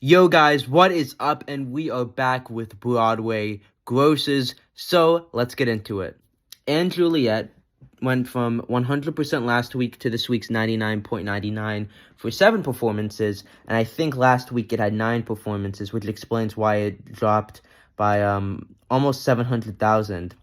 Yo guys, what is up? And we are back with Broadway grosses, so let's get into it. And Juliet went from 100% last week to this week's 99.99 for 7 performances, and I think last week it had 9 performances, which explains why it dropped by almost 700,000,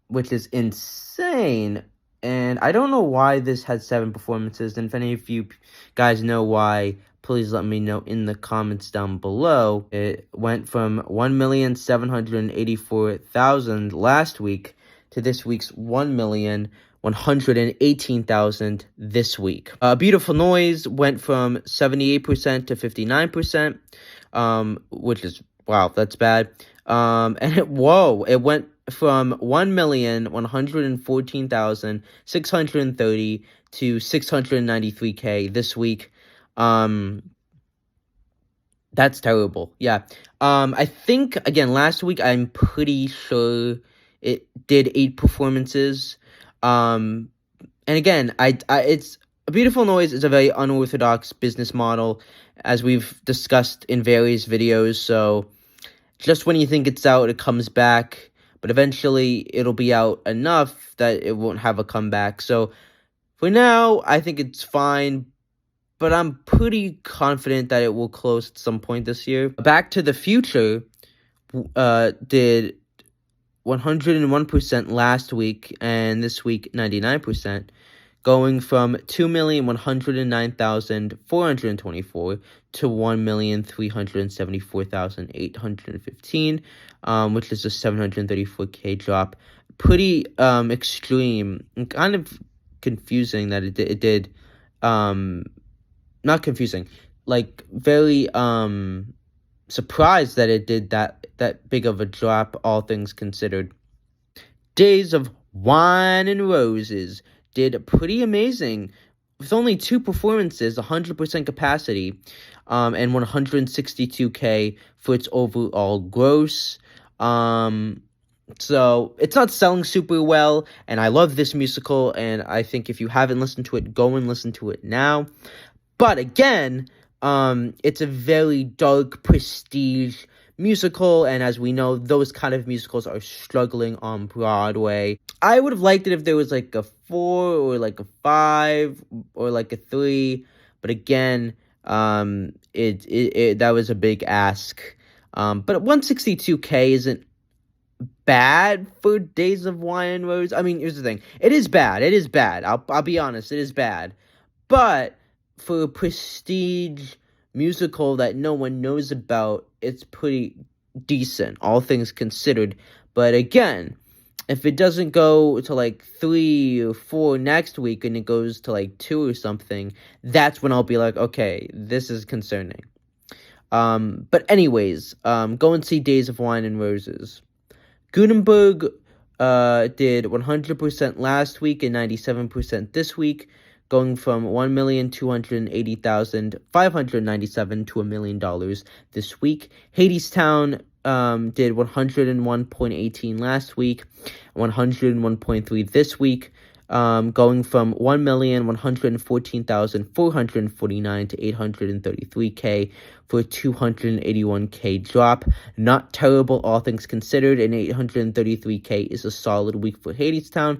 which is insane. And I don't know why this had 7 performances, and if any of you guys know why, please let me know in the comments down below. It went from 1,784,000 last week to this week's 1,118,000 this week. Beautiful Noise went from 78% to 59%, which is, wow, that's bad. And it went from 1,114,630 to 693K this week. That's terrible. Yeah. I think, again, last week, I'm pretty sure it did 8 performances. And again, it's A Beautiful Noise is a very unorthodox business model, as we've discussed in various videos. So just when you think it's out, it comes back, but eventually it'll be out enough that it won't have a comeback. So for now, I think it's fine, but I'm pretty confident that it will close at some point this year. Back to the Future did 101% last week, and this week 99%, going from 2,109,424 to 1,374,815, which is a 734K drop. Pretty extreme, and kind of confusing that it did not confusing, like very surprised that it did that big of a drop, all things considered. Days of Wine and Roses did pretty amazing with only 2 performances, 100% capacity, and 162K for its overall gross. So it's not selling super well, and I love this musical, and I think if you haven't listened to it, go and listen to it now. But again, it's a very dark prestige musical, and as we know, those kind of musicals are struggling on Broadway. I would have liked it if there was like a 4 or like a 5 or like a 3, but again, that was a big ask. But 162K isn't bad for Days of Wine and Rose. I mean, here's the thing. It is bad. I'll be honest. It is bad. But for a prestige musical that no one knows about, it's pretty decent, all things considered. But again, if it doesn't go to like 3 or 4 next week and it goes to like 2 or something, that's when I'll be like, okay, this is concerning. But anyways, go and see Days of Wine and Roses. Gutenberg did 100% last week and 97% this week, going from 1,280,597 to $1 million this week. Hadestown did 101.18 last week, 101.3 this week, going from 1,114,449 to 833K for a 281K drop. Not terrible, all things considered, and 833K is a solid week for Hadestown.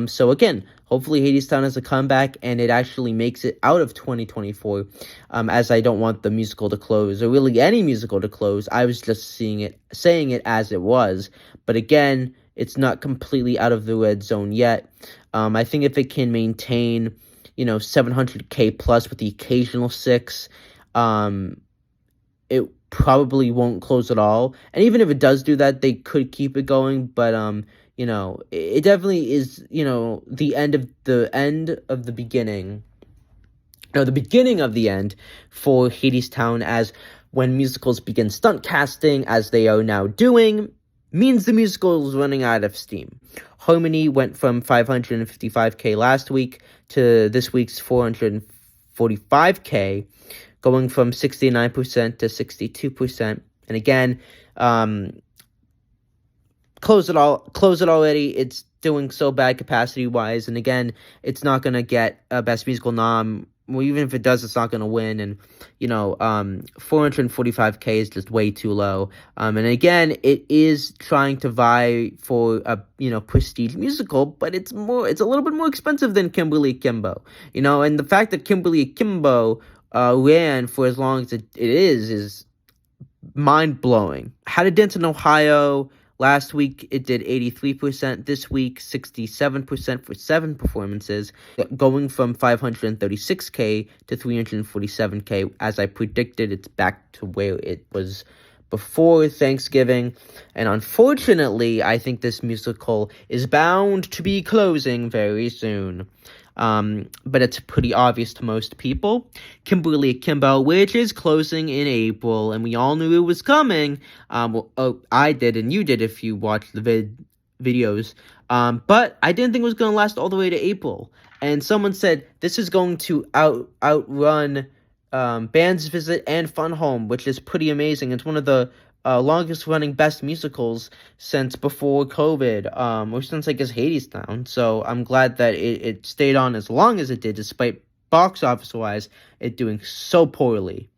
So again, hopefully Hadestown has a comeback and it actually makes it out of 2024, as I don't want the musical to close, or really any musical to close. I was just saying it as it was, but again, it's not completely out of the red zone yet. I think if it can maintain, 700K plus with the occasional 6, it probably won't close at all. And even if it does do that, they could keep it going. But it definitely is, the end of the beginning. No, the beginning of the end for Hadestown, as when musicals begin stunt casting, as they are now doing, means the musical is running out of steam. Harmony went from 555K last week to this week's 445K, going from 69% to 62%. And again, close it already. It's doing so bad capacity-wise, and again, it's not going to get a Best Musical nom well, even if it does, it's not going to win. And, 445K is just way too low. And again, it is trying to vie for a, prestige musical, but it's a little bit more expensive than Kimberly Akimbo, and the fact that Kimberly Akimbo ran for as long as it is mind-blowing. How to Dance in Ohio, last week it did 83%, this week 67% for 7 performances, going from 536K to 347K. As I predicted, it's back to where it was before Thanksgiving, and unfortunately, I think this musical is bound to be closing very soon. But it's pretty obvious to most people. Kimberly Akimbo, which is closing in April, and we all knew it was coming. I did, and you did if you watched the videos. But I didn't think it was going to last all the way to April. And someone said this is going to outrun Band's Visit and Fun Home, which is pretty amazing. It's one of the longest running best musicals since before COVID, or since I guess Hadestown. So I'm glad that it stayed on as long as it did, despite box office wise it doing so poorly.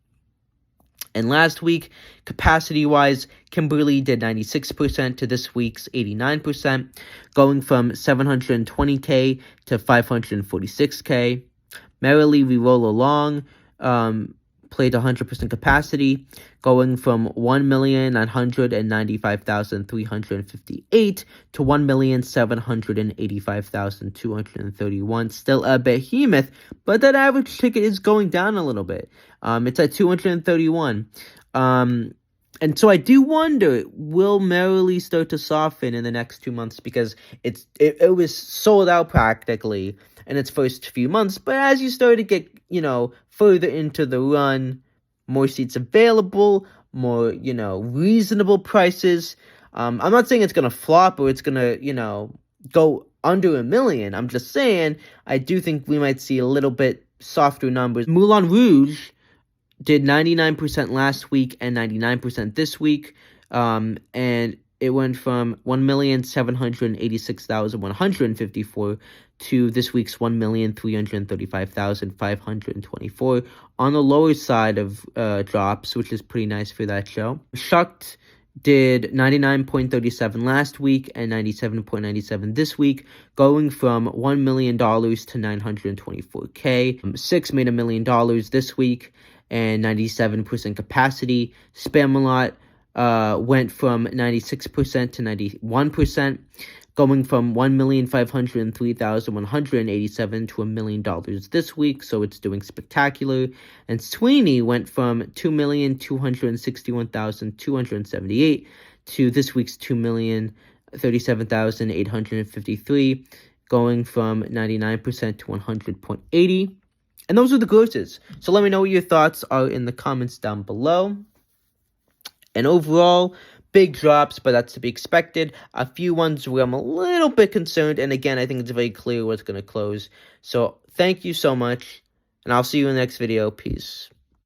And last week, capacity wise, Kimberly did 96% to this week's 89%, going from 720K to 546K. Merrily We Roll Along played 100% capacity, going from 1,995,358 to 1,785,231. Still a behemoth, but that average ticket is going down a little bit. It's at 231. And so I do wonder, will Merrily start to soften in the next 2 months, because it was sold out practically in its first few months, but as you start to get, further into the run, more seats available, more, reasonable prices. I'm not saying it's going to flop or it's going to, go under 1 million. I'm just saying I do think we might see a little bit softer numbers. Mulan Rouge did 99% last week and 99% this week, and it went from 1,786,154 to this week's 1,335,524, on the lower side of drops, which is pretty nice for that show. Shucked did 99.37 last week and 97.97 this week, going from $1 million to 924K. 6 made $1 million this week and 97% capacity. Spamalot went from 96% to 91%, going from 1,503,187 to $1 million this week, so it's doing spectacular. And Sweeney went from 2,261,278 to this week's 2,037,853, going from 99% to 100.80. And those are the grosses. So let me know what your thoughts are in the comments down below. And overall, big drops, but that's to be expected. A few ones where I'm a little bit concerned, and again, I think it's very clear what's going to close. So thank you so much, and I'll see you in the next video. Peace.